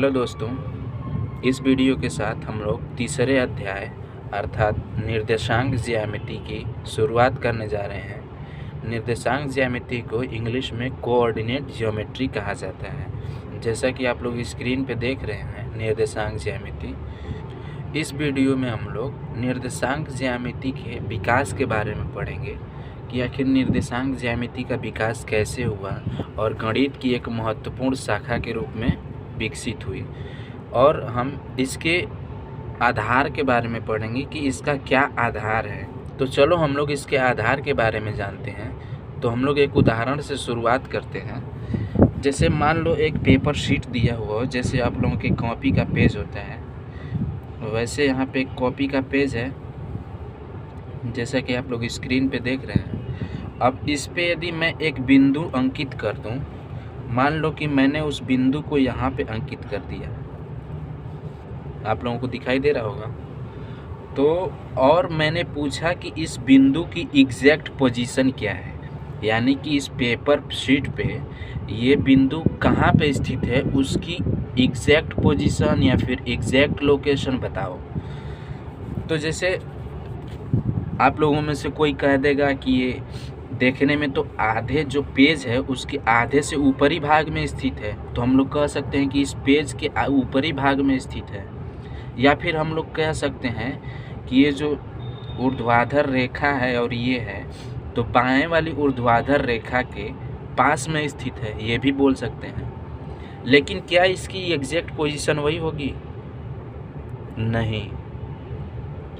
Hello दोस्तों, इस video के साथ हम लोग तीसरे अध्याय अर्थात निर्देशांक ज्यामिति की शुरुआत करने जा रहे हैं। निर्देशांक ज्यामिति को इंग्लिश में कोऑर्डिनेट ज्योमेट्री कहा जाता है। जैसा कि आप लोग स्क्रीन पे देख रहे हैं निर्देशांक ज्यामिति। इस वीडियो में हम लोग निर्देशांक ज्यामिति के विकास के बारे में पढ़ेंगे कि आखिर निर्देशांक ज्यामिति का विकास कैसे हुआ और गणित की एक महत्वपूर्ण शाखा के रूप में विकसित हुई। और हम इसके आधार के बारे में पढ़ेंगे कि इसका क्या आधार है। तो चलो हम लोग इसके आधार के बारे में जानते हैं। तो हम लोग एक उदाहरण से शुरुआत करते हैं। जैसे मान लो एक पेपर शीट दिया हुआ हो, जैसे आप लोगों के कॉपी का पेज होता है वैसे यहाँ पे एक कॉपी का पेज है, जैसा कि आप लोग स्क्रीन पे देख रहे हैं। अब इस पे यदि मैं एक बिंदु अंकित कर दूं, मान लो कि मैंने उस बिंदु को यहाँ पे अंकित कर दिया, आप लोगों को दिखाई दे रहा होगा। तो और मैंने पूछा कि इस बिंदु की एग्जैक्ट पोजीशन क्या है, यानी कि इस पेपर शीट पे ये बिंदु कहाँ पे स्थित है, उसकी एग्जैक्ट पोजीशन या फिर एग्जैक्ट लोकेशन बताओ। तो जैसे आप लोगों में से कोई कह देगा कि ये देखने में तो आधे जो पेज है उसके आधे से ऊपरी भाग में स्थित है, तो हम लोग कह सकते हैं कि इस पेज के ऊपरी भाग में स्थित है। या फिर हम लोग कह सकते हैं कि ये जो ऊर्ध्वाधर रेखा है और ये है, तो बाएं वाली ऊर्ध्वाधर रेखा के पास में स्थित है, ये भी बोल सकते हैं। लेकिन क्या इसकी एग्जैक्ट पोजीशन वही होगी? नहीं।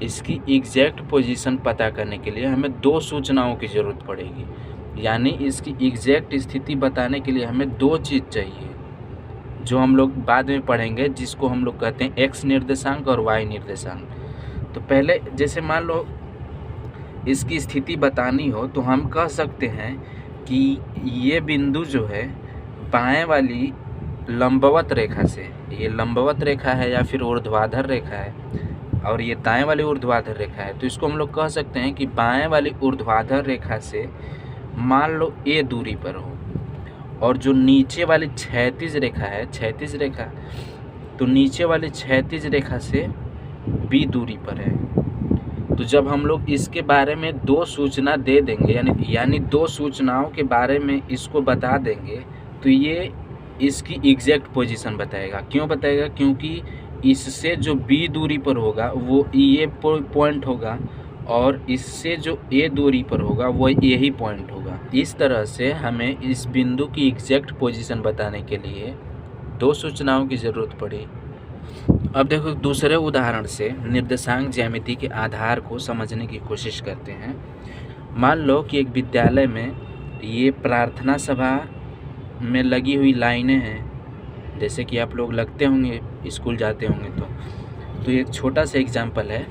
इसकी एग्जैक्ट पोजीशन पता करने के लिए हमें दो सूचनाओं की ज़रूरत पड़ेगी, यानी इसकी एग्जैक्ट स्थिति बताने के लिए हमें दो चीज़ चाहिए, जो हम लोग बाद में पढ़ेंगे, जिसको हम लोग कहते हैं एक्स निर्देशांक और वाई निर्देशांक। तो पहले जैसे मान लो इसकी स्थिति बतानी हो, तो हम कह सकते हैं कि ये बिंदु जो है बाएं वाली लंबवत रेखा से, ये लंबवत रेखा है या फिर ऊर्ध्वाधर रेखा है, और ये दाएं वाली ऊर्ध्वाधर रेखा है, तो इसको हम लोग कह सकते हैं कि बाएं वाली ऊर्ध्वाधर रेखा से मान लो ए दूरी पर हो, और जो नीचे वाली क्षैतिज रेखा है, क्षैतिज रेखा, तो नीचे वाली क्षैतिज रेखा से बी दूरी पर है। तो जब हम लोग इसके बारे में दो सूचना दे देंगे, यानी दो सूचनाओं के बारे में इसको बता देंगे, तो ये इसकी एग्जैक्ट पोजीशन बताएगा। क्यों बताएगा? क्योंकि इससे जो बी दूरी पर होगा वो ये पॉइंट होगा, और इससे जो ए दूरी पर होगा वो यही पॉइंट होगा। इस तरह से हमें इस बिंदु की एग्जैक्ट पोजीशन बताने के लिए दो सूचनाओं की ज़रूरत पड़ी। अब देखो दूसरे उदाहरण से निर्देशांक ज्यामिति के आधार को समझने की कोशिश करते हैं। मान लो कि एक विद्यालय में ये प्रार्थना सभा में लगी हुई लाइनें हैं, जैसे कि आप लोग लगते होंगे, स्कूल जाते होंगे। तो एक छोटा सा एग्जाम्पल है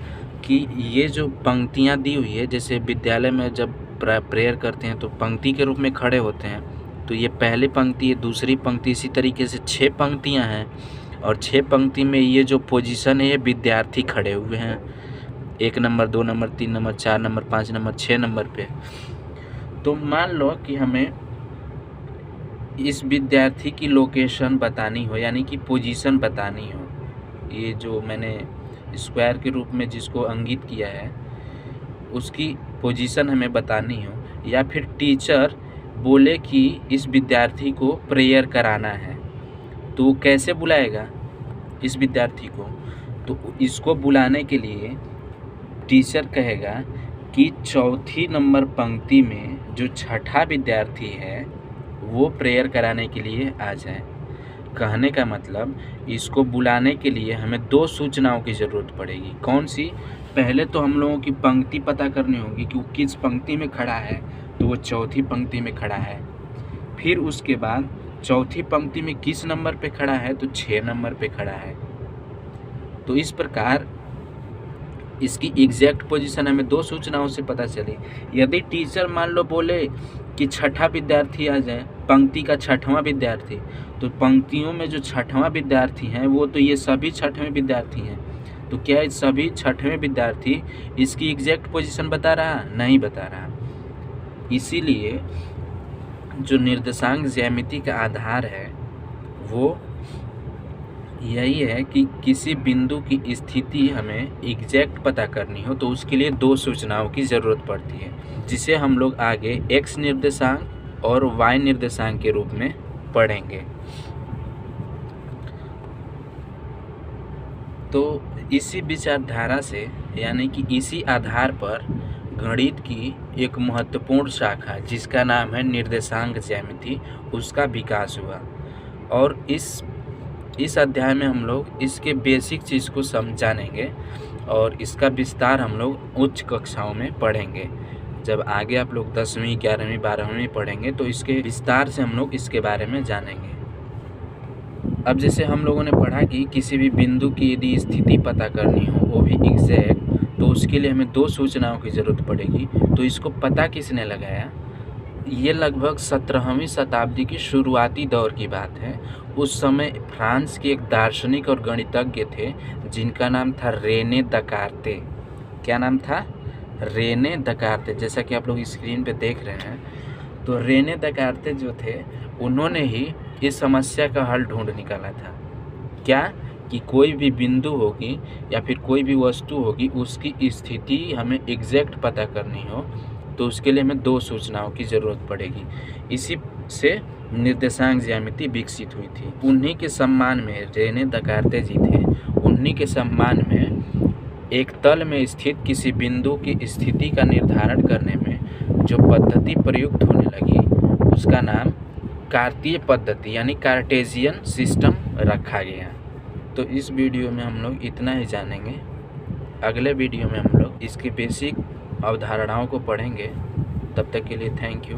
कि ये जो पंक्तियाँ दी हुई है, जैसे विद्यालय में जब प्रेयर करते हैं तो पंक्ति के रूप में खड़े होते हैं, तो ये पहली पंक्ति है, दूसरी पंक्ति, इसी तरीके से 6 पंक्तियाँ हैं, और 6 पंक्ति में ये जो पोजीशन है ये विद्यार्थी खड़े हुए हैं 1 number, 2 number, 3 number, 4 number, 5 number, 6 number पे। तो मान लो कि हमें इस विद्यार्थी की लोकेशन बतानी हो, यानी कि पोजीशन बतानी हो, ये जो मैंने स्क्वायर के रूप में जिसको अंकित किया है उसकी पोजीशन हमें बतानी हो, या फिर टीचर बोले कि इस विद्यार्थी को प्रेयर कराना है, तो वो कैसे बुलाएगा इस विद्यार्थी को? तो इसको बुलाने के लिए टीचर कहेगा कि चौथी नंबर पंक्ति में जो छठा विद्यार्थी है वो प्रेयर कराने के लिए आ जाए। कहने का मतलब इसको बुलाने के लिए हमें दो सूचनाओं की ज़रूरत पड़ेगी। कौन सी? पहले तो हम लोगों की पंक्ति पता करनी होगी कि वो किस पंक्ति में खड़ा है, तो वो चौथी पंक्ति में खड़ा है। फिर उसके बाद चौथी पंक्ति में किस नंबर पे खड़ा है, तो 6 नंबर पे खड़ा है। तो इस प्रकार इसकी एग्जैक्ट पोजीशन हमें दो सूचनाओं से पता चली। यदि टीचर मान लो बोले कि छठा विद्यार्थी आ जाए, पंक्ति का छठवां विद्यार्थी, तो पंक्तियों में जो छठवां विद्यार्थी हैं वो तो ये सभी छठवें विद्यार्थी हैं, तो क्या सभी छठवें विद्यार्थी इसकी एग्जैक्ट पोजीशन बता रहा? नहीं बता रहा। इसीलिए जो निर्देशांक ज्यामिति का आधार है वो यही है कि किसी बिंदु की स्थिति हमें एग्जैक्ट पता करनी हो तो उसके लिए दो सूचनाओं की ज़रूरत पड़ती है, जिसे हम लोग आगे x निर्देशांक और y निर्देशांक के रूप में पढ़ेंगे। तो इसी विचारधारा से यानी कि इसी आधार पर गणित की एक महत्वपूर्ण शाखा जिसका नाम है निर्देशांक ज्यामिति, उसका विकास हुआ। और इस अध्याय में हम लोग इसके बेसिक चीज़ को जानेंगे और इसका विस्तार हम लोग उच्च कक्षाओं में पढ़ेंगे। जब आगे आप लोग 10वीं 11वीं 12वीं पढ़ेंगे तो इसके विस्तार से हम लोग इसके बारे में जानेंगे। अब जैसे हम लोगों ने पढ़ा कि किसी भी बिंदु की यदि स्थिति पता करनी हो वो भी एग्जैक्ट, तो उसके लिए हमें दो सूचनाओं की ज़रूरत पड़ेगी। तो इसको पता किसने लगाया? ये लगभग 17वीं शताब्दी की शुरुआती दौर की बात है। उस समय फ्रांस के एक दार्शनिक और गणितज्ञ थे जिनका नाम था रेने दकार्ते। क्या नाम था? रेने दकार्ते। जैसा कि आप लोग स्क्रीन पे देख रहे हैं, तो रेने दकार्ते जो थे उन्होंने ही इस समस्या का हल ढूंढ निकाला था। क्या? कि कोई भी बिंदु होगी या फिर कोई भी वस्तु होगी, उसकी स्थिति हमें एग्जैक्ट पता करनी हो तो उसके लिए हमें दो सूचनाओं की ज़रूरत पड़ेगी। इसी से निर्देशांक ज्यामिति विकसित हुई थी। उन्हीं के सम्मान में रेने दकार्ते जी थे, उन्हीं के सम्मान में एक तल में स्थित किसी बिंदु की स्थिति का निर्धारण करने में जो पद्धति प्रयुक्त होने लगी उसका नाम कार्तीय पद्धति यानी कार्टेशियन सिस्टम रखा गया। तो इस वीडियो में हम लोग इतना ही जानेंगे। अगले वीडियो में हम लोग इसकी बेसिक अवधारणाओं को पढ़ेंगे। तब तक के लिए थैंक यू।